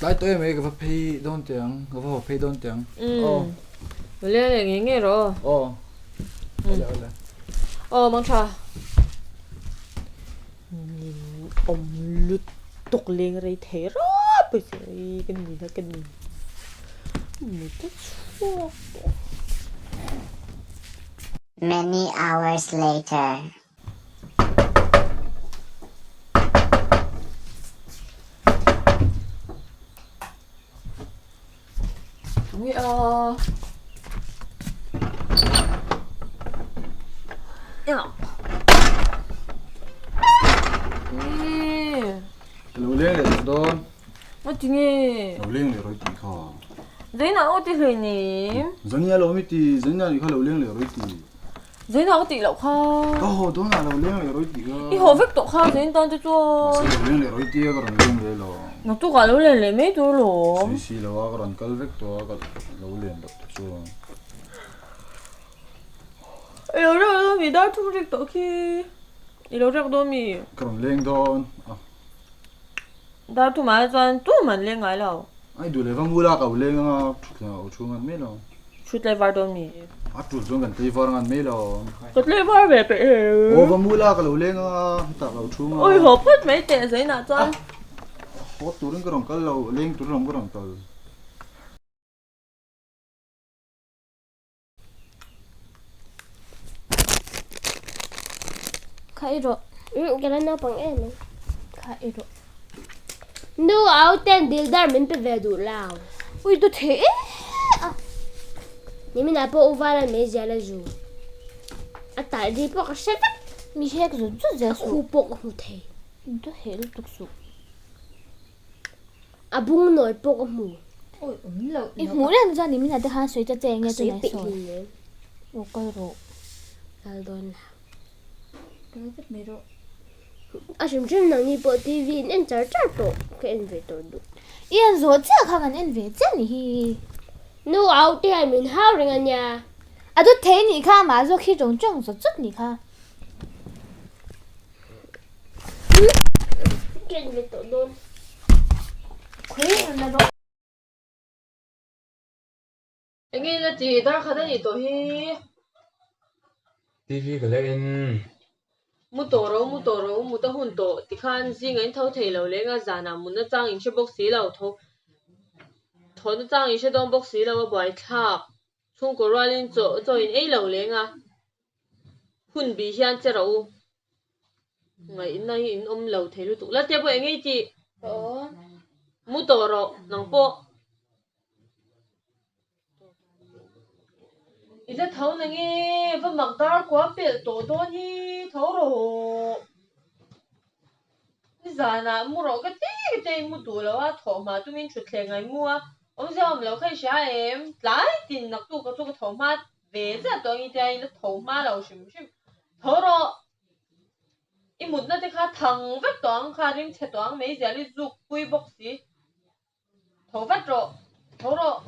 lại tôi mấy cái vật phi đón tiếng cái vật phi đón tiếng 원래 nghe mang trà ông lutuk lên rồi thế đó bây giờ cái gì là cái gì một chút xua. Many hours later. Ui lẩu liêng để đón mà chị nghe lẩu liêng để rồi tí kho giấy nào có tí lời nhỉ dân nhà lẩu mi tí dân nhà đi kho lẩu liêng để rồi tí giấy nào có tí lẩu kho đó là lẩu liêng để rồi tí đi hồ vết tổ kho giấy tao cho lẩu liêng để rồi tí cái còn liêng để lo nó tôi gọi lẩu liêng để mấy tôi lẩu xí lẩu cái còn cái vết tổ cái lẩu liêng đó cho lẩu ra mi đã thu được tổ khi lẩu ra đó mi còn liêng đón đã thu mà toàn tu mà liêng ai lẩu ai đủ lấy vang mula cái liêng à chung ăn mấy lo chút lấy vào đó mi chút chung ăn tây vào ăn mấy lo chút lấy vào về về vang mula cái liêng à ta cái chung ôi hộp hết mấy tệ giấy nào cho hốt tụi nó cái rồng cái lẩu liêng tụi nó cái rồng cái khai rồi cái đó nó bằng em khai rồi nu áo tên dildar mình phải về đủ lao ui tôi thế nhưng mình đã bỏ vào mấy giờ là dù à tại đi bỏ cái sách mi hết rồi chút giờ khu bỏ khu thế tôi hết lúc tục sụp à bung nổi bỏ cái mù ôi lẩu 이 모래는 자 님한테 한 수있다 쟁여 suy 좀 bị 했어. gì một cây rồi là đồn cái vết mày rồi à chúng tôi nói như bộ tivi nên chả chả bộ cái anh về tôi đủ 이한 소자 가면 엔베 쟁이. nu áo thì hay mình hao rồi nha 아도 대니가 마저 키종 정서 쯧니가. cái anh về tôi đồn 그래는 나도 anh nghĩ là chị ta khá là nhiều tổ hi TV cái lên mu tổ rồi mu ta hun tổ thì khan gì ngay thâu thể lâu lên à già nào mu nó trang in xe bốc xí lâu thâu thâu nó trang in xe đông bốc xí lâu bởi tháp chung cổ ra lên chỗ in ấy lâu lên à hun bị hian chơi rồi ngày in này in lâu thể luôn tụ là tiếp với anh ấy chị mu tổ rồi nòng po 이제 더운이 그 막달 과필 도도니 더러 이잖아 물어 그때 무도라와 토마 두민 주택이 무아 엄청 엄청 khai lại tin nặc tu có tu 토마 về ra tôi nghĩ là 토마 lâu xìm 더러 이 문나 때 가 당백 도ang 가림 체 도ang mấy giờ đi dục quy bốc xí thổ vắt rồi 더러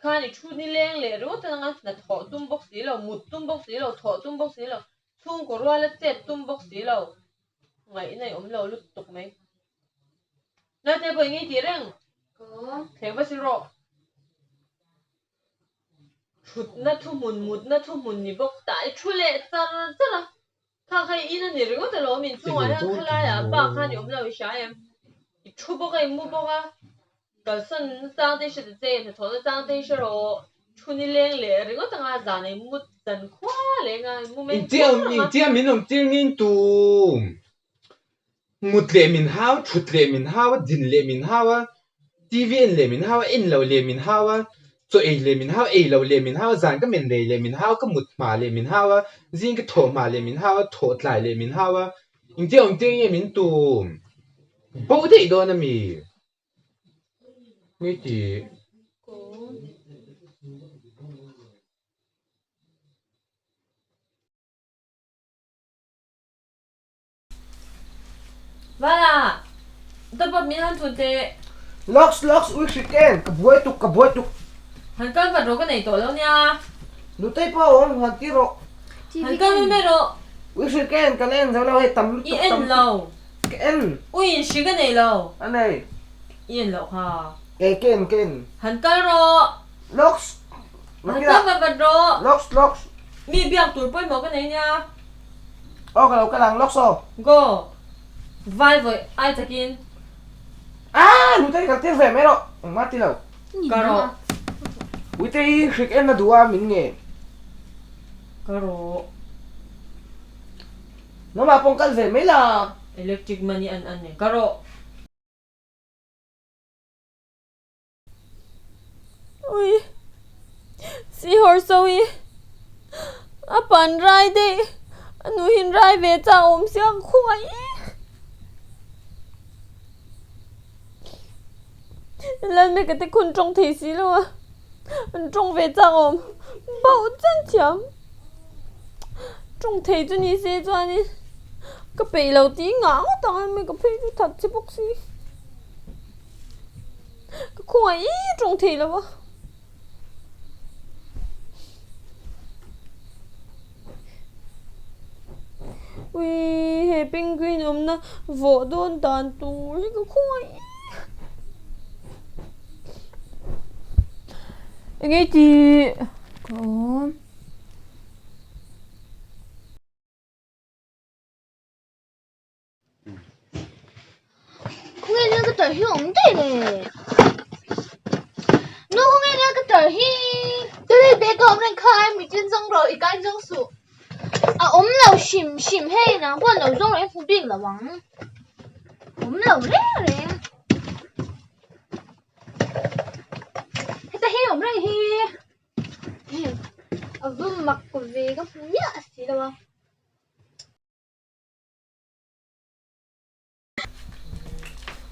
khá thì chút đi lên lệ rồi tao đang là thọ tum bốc xí lầu một tum bốc xí lầu thọ tum bốc xí lầu chung của loa là chết tum bốc xí lầu ngày này ông lầu lúc tục mấy nói thế bởi nghĩ gì đấy thế bác sĩ rồi chút nó thu mùn nhỉ bốc tại chút lệ sao là khá hay ý là gì rồi tao lo mình chung ngoài khá là ba khá thì ông lầu sao em chút bốc em mua bốc à cái sân trang đây sẽ dễ thì thôi trang đây sẽ rồi chun đi lên lệ rồi có thằng nào giả này mua dần quá lên à mua mấy 인제 민놈 찔민 또 못레민 하와 춥레민 하와 진레민 하와 TVN 레민 하와 인로 레민 하와 조에 레민 하와 에로 레민 하와 잔가 민레 레민 하와 그 못마 레민 하와 진가 토마 레민 하와 토틀라이 레민 하와 인제 엉덩이에 민또 보데 이거는 미 미지 Vâng tôi bật miếng ăn thuần tệ Locks, weak chicken, kabuhay tuk. hắn cân vật rồi cái này tội đâu nha Lutay pa on, hatiro. hắn cân với mẹ rồi Weak chicken, kanen, zalaw hay tamlut yên lâu scan. Ui, xí cái này lâu. Anh này. Yên lộc ha. Ken. Hắn cái rồi. Locks. Hắn cái vật rồi. Locks. Mi biang tuổi bơi một cái này nha. Cái làng locks oh. Go. Vai với ai chắc in. Nụ tay cái tiếng về mấy rồi. Mát tí đâu. Cái rồi. Ui tay scan là đùa mình nghe. Cái rồi. Nó mà phong cách về mấy là. Electric money ăn này. Cái rồi. Ui, si hor soi. Apan rai de. Anu hin rai ve cha om siang khuai. Lần mấy cái tay khun trong thị xí luôn. Trong về cha om. Bảo chân chấm. Trong thị cho ni xe cho ni. Cái bì lâu tí ngã tao mấy cái bì thật chứ bốc xí. Cái khuai trong thị là ba. Ui, hệ penguin na vỗ đôn tàn tù cái khói. Nghe chị. Con. Không nghe cái trời hi ổn thế này. Nó không nghe cái trời hi. Tôi đi bé con đang khai mình trên sông rồi, cái sông sụp. Ốm lẩu xìm hay nè, quan lẩu rong lại phụ bệnh là bằng. Ốm lẩu đấy rồi. Ta hi ốm đây hi. Vương mặc của về các phụ nhạ gì đâu.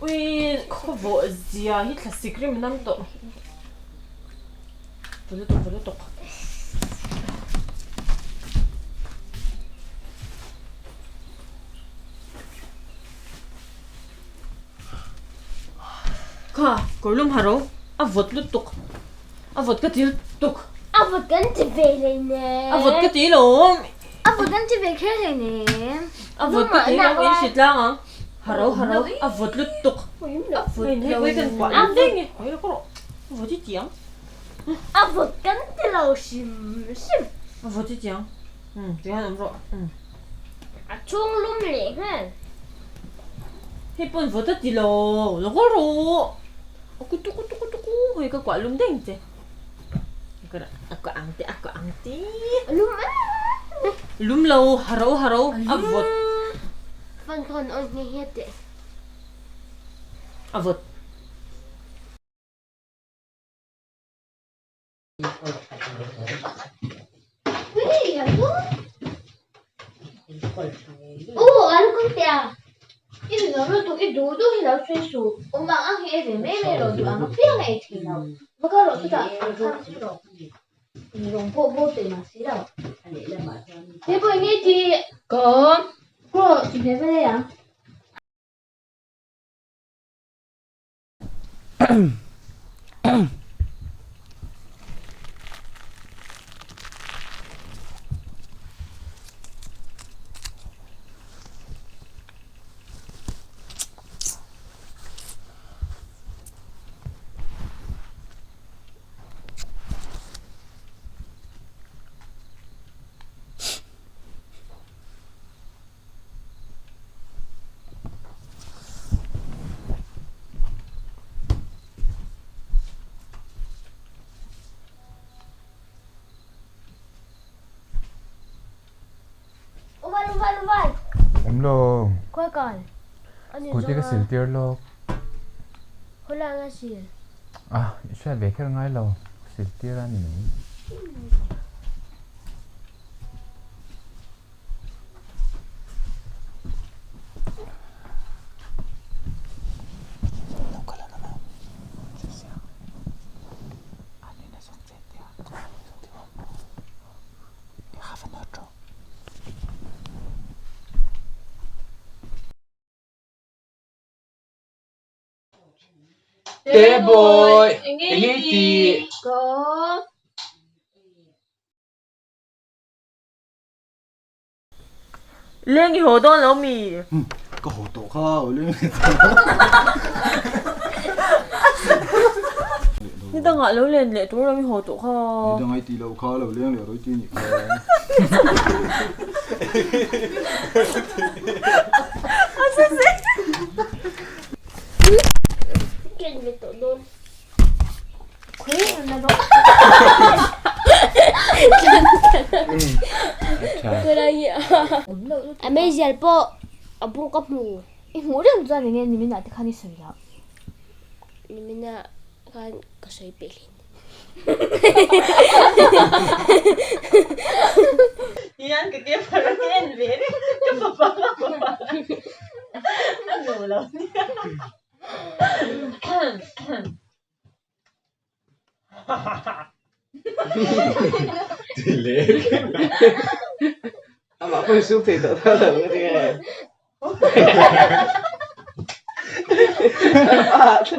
Ui, có vợ gì à? Hít là xịt mình nằm tổ. Vừa tục. Kha, có lùm hả rồi? Vượt lutuk. Vượt cái tí lutuk. Vượt cái gì về này nè. Vượt cái tí lùm. Vượt cái gì về thế này nè. Vượt cái tí lùm in xịt lang à? Hả rồi. Vượt lutuk. Với cái quả lùm đinh nhỉ? Đấy là có độ. Vượt chứ tiếng. Vượt cái gì lẩu xìm. Vượt chứ tiếng. Tiếng hả lắm rồi. Chuông lùm lệ ha. Hipon vượt tí lô. Nó có rồi. Kutu. Với cái quả lùm đinh chứ. Aku angti. Lùm á. Lùm lâu. Hả rồi. Vượt. Phần con ôn nghe hết đấy. Vượt. Ui, aku. Ano kong tiya? Ini naman ito, idudo hilaw suisu. Umaang hiere, may meron doon. Ano piya nga itilaw? Magkaro ito ta? Nirong po bote masilaw. Di po ini di... Ko? Ko, si Bebe na yan. Umal. Omlo, Kuya Carl. Ano yun? kuti ka siltier lo. Wala nga siya. Siya beker ngay lo. Siltier ani. Te boy. Nghe chị. Có. Lên cái hồ đó lão mì. Cái hồ tổ ข้าวเรื่อง 你等下榴莲嚟咗啦，好多哈。你當係地樓卡樓靚嚟攞啲嘢。Chuyện về tổ đôn. Khuế là đó. Cái đây ạ. À mấy giờ po, à bung cắp mù. 뭐 좀 전에 님이 나한테 칸 있어요. Nimina kan kasoy pilin. hian cái kia phải cái về đấy cái phật ăn đủ lắm thì lệ anh bảo phải xuống thì tự thao thử cái này